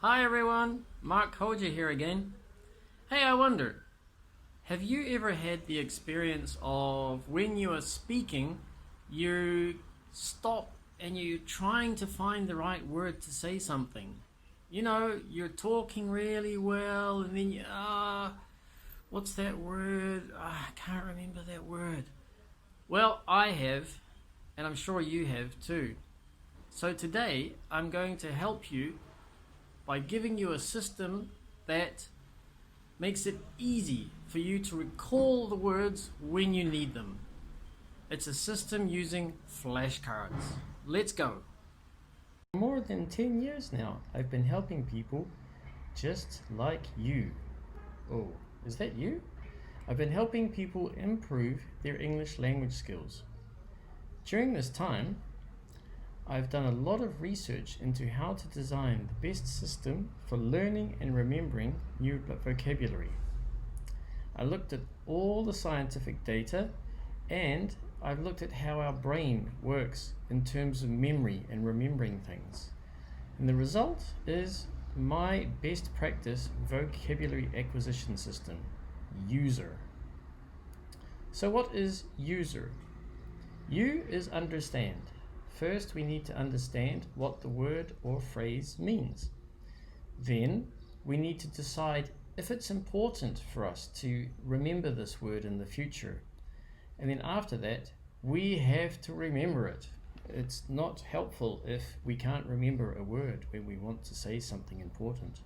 Hi everyone, Mark Holger here again. Hey, I wonder, have you ever had the experience of when you are speaking, you stop and you're trying to find the right word to say something? You know, you're talking really well and then what's that word? I can't remember that word. Well, I have, and I'm sure you have too. So today, I'm going to help you by giving you a system that makes it easy for you to recall the words when you need them. It's a system using flashcards. Let's go. For more than 10 years now, I've been helping people just like you. Oh, is that you? I've been helping people improve their English language skills. During this time, I've done a lot of research into how to design the best system for learning and remembering new vocabulary. I looked at all the scientific data and I've looked at how our brain works in terms of memory and remembering things. And the result is my best practice vocabulary acquisition system, USER. So what is USER? U is understand. First, we need to understand what the word or phrase means. Then, we need to decide if it's important for us to remember this word in the future. And then after that, we have to remember it. It's not helpful if we can't remember a word when we want to say something important.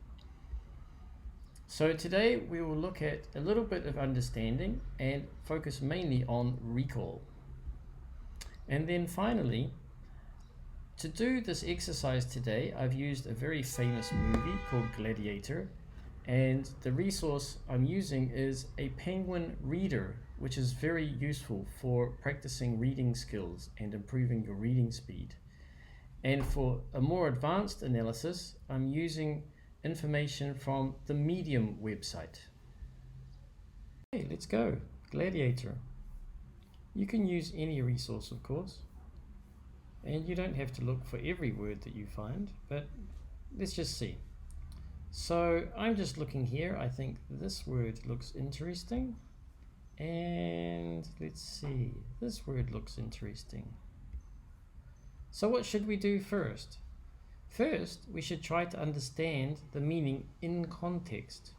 So today we will look at a little bit of understanding and focus mainly on recall. And then finally, to do this exercise today, I've used a very famous movie called Gladiator, and the resource I'm using is a Penguin Reader, which is very useful for practicing reading skills and improving your reading speed. And for a more advanced analysis, I'm using information from the Medium website. Okay, let's go. Gladiator. You can use any resource, of course. And you don't have to look for every word that you find, but let's just see. So I'm just looking here. I think this word looks interesting. And let's see, this word looks interesting. So what should we do first? First, we should try to understand the meaning in context.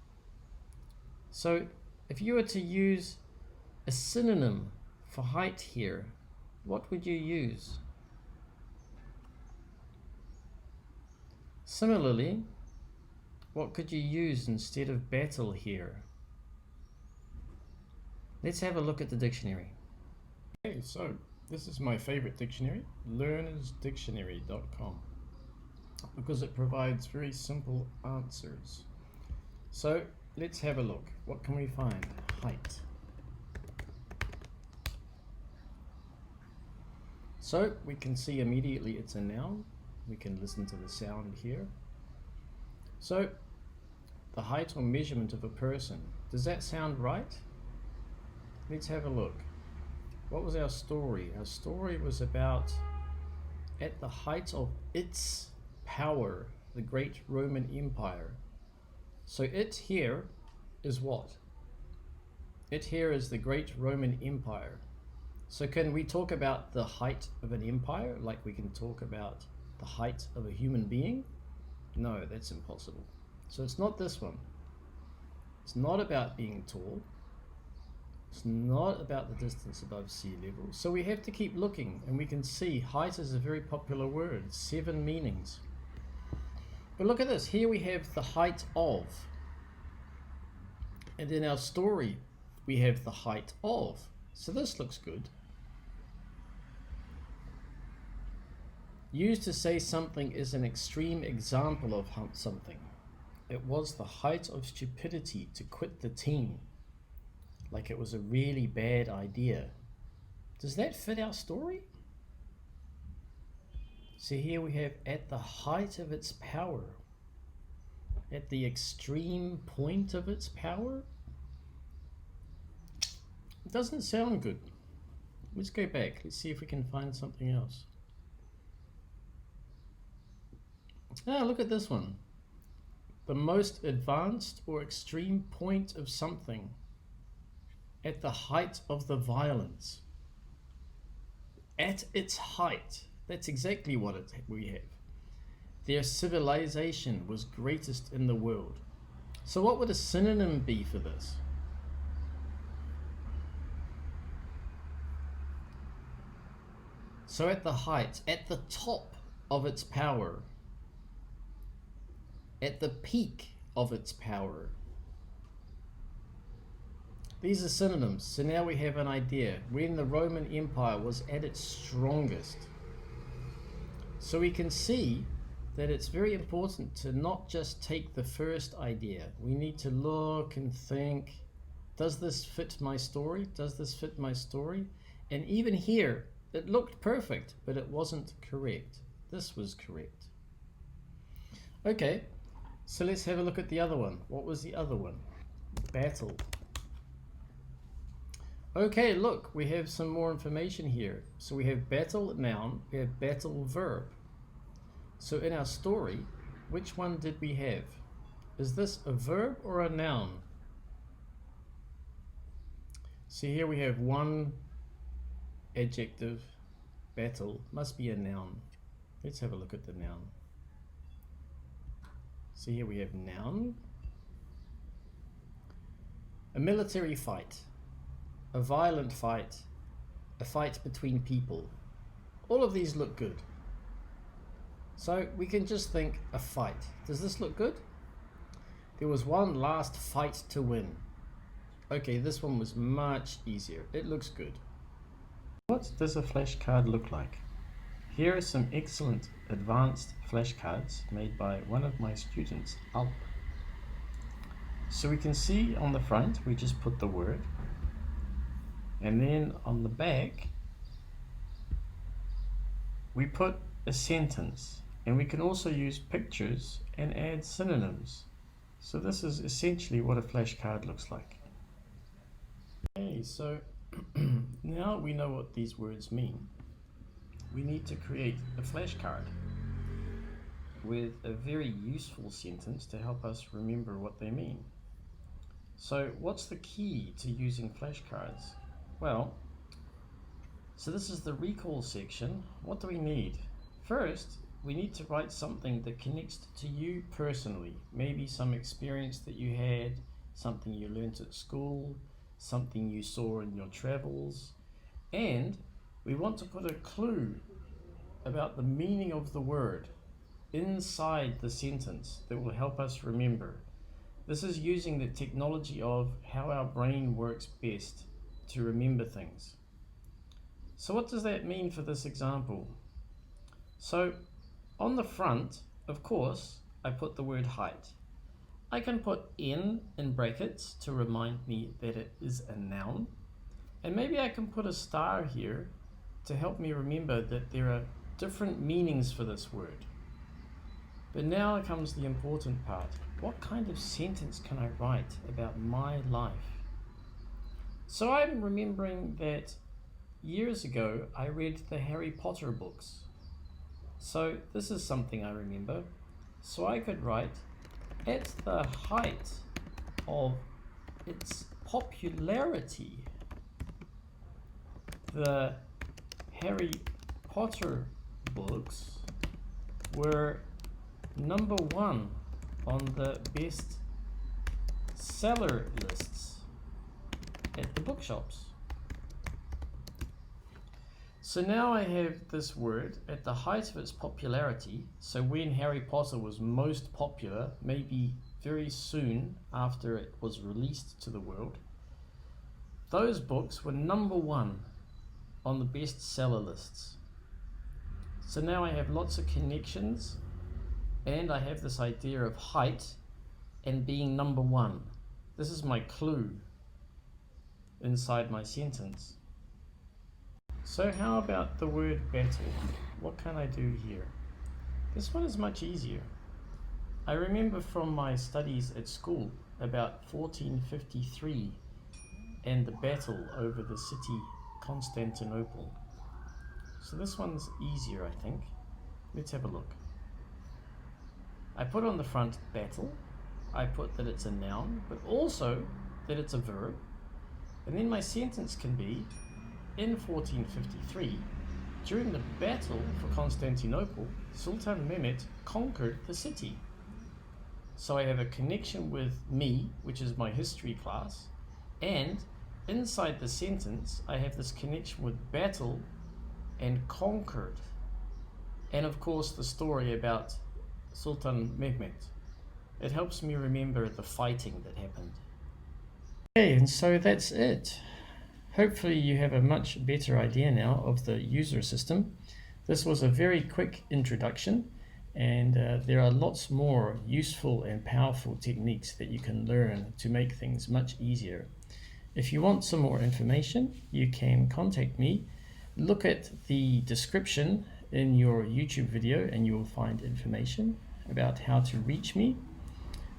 So if you were to use a synonym for height here, what would you use? Similarly, what could you use instead of battle here? Let's have a look at the dictionary. Okay, so this is my favorite dictionary, learnersdictionary.com, because it provides very simple answers. So let's have a look. What can we find? Height. So we can see immediately it's a noun. We can listen to the sound here. So the height or measurement of a person. Does that sound right? Let's have a look. What was our story? Our story was about at the height of its power, the great Roman Empire. So it here is what? It here is the great Roman Empire. So can we talk about the height of an empire like we can talk about the height of a human being? No, that's impossible. So it's not this one. It's not about being tall. It's not about the distance above sea level. So we have to keep looking, and we can see height is a very popular word, 7 meanings. But look at this, here we have the height of. And in our story, we have the height of. So this looks good. Used to say something is an extreme example of something. It was the height of stupidity to quit the team. Like it was a really bad idea. Does that fit our story? So here we have at the height of its power. At the extreme point of its power? It doesn't sound good. Let's go back. Let's see if we can find something else. Ah, look at this one. the most advanced or extreme point of something at the height of the violence. At its height, that's exactly what we have. Their civilization was greatest in the world. So what would a synonym be for this? So at the height, at the top of its power, at the peak of its power. These are synonyms. So now we have an idea when the Roman Empire was at its strongest. So we can see that it's very important to not just take the first idea. We need to look and think, does this fit my story? Does this fit my story? And even here, it looked perfect, but it wasn't correct. This was correct. Okay, so let's have a look at the other one. What was the other one? Battle. Okay, look, we have some more information here. So we have battle noun, we have battle verb. So in our story, which one did we have? Is this a verb or a noun? So here we have one adjective, battle, must be a noun. Let's have a look at the noun. So here we have noun, a military fight, a violent fight, a fight between people. All of these look good. So we can just think a fight. Does this look good? There was one last fight to win. Okay, this one was much easier. It looks good. What does a flashcard look like? Here are some excellent advanced flashcards made by one of my students, Alp. So we can see on the front, we just put the word. And then on the back, we put a sentence. And we can also use pictures and add synonyms. So this is essentially what a flashcard looks like. Okay, so now we know what these words mean. We need to create a flashcard with a very useful sentence to help us remember what they mean. So what's the key to using flashcards? Well, so this is the recall section. What do we need? First, we need to write something that connects to you personally. Maybe some experience that you had, something you learnt at school, something you saw in your travels. And we want to put a clue about the meaning of the word inside the sentence that will help us remember. This is using the technology of how our brain works best to remember things. So what does that mean for this example? So on the front, of course, I put the word height. I can put in brackets to remind me that it is a noun. And maybe I can put a star here to help me remember that there are different meanings for this word. But now comes the important part. What kind of sentence can I write about my life? So I'm remembering that years ago I read the Harry Potter books. So this is something I remember. So I could write, at the height of its popularity, the Harry Potter books were number one on the best seller lists at the bookshops. So now I have this word at the height of its popularity. So when Harry Potter was most popular, maybe very soon after it was released to the world, those books were number one on the bestseller lists. So now I have lots of connections, and I have this idea of height and being number one. This is my clue inside my sentence. So how about the word battle? What can I do here? This one is much easier. I remember from my studies at school about 1453 and the battle over the city Constantinople. So this one's easier, I think. Let's have a look. I put on the front battle, I put that it's a noun, but also that it's a verb. And then my sentence can be, in 1453, during the battle for Constantinople, Sultan Mehmet conquered the city. So I have a connection with me, which is my history class, and inside the sentence, I have this connection with battle and conquered. And of course, the story about Sultan Mehmet. It helps me remember the fighting that happened. Okay, and so that's it. Hopefully you have a much better idea now of the user system. This was a very quick introduction, and there are lots more useful and powerful techniques that you can learn to make things much easier. If you want some more information, you can contact me. Look at the description in your YouTube video and you will find information about how to reach me.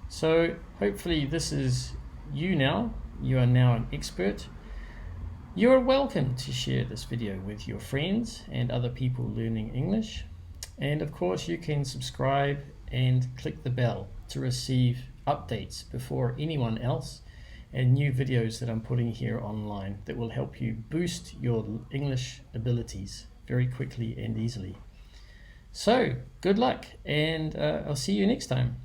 So hopefully this is you now. You are now an expert. You are welcome to share this video with your friends and other people learning English. And of course you can subscribe and click the bell to receive updates before anyone else, and new videos that I'm putting here online that will help you boost your English abilities very quickly and easily. So good luck, and I'll see you next time.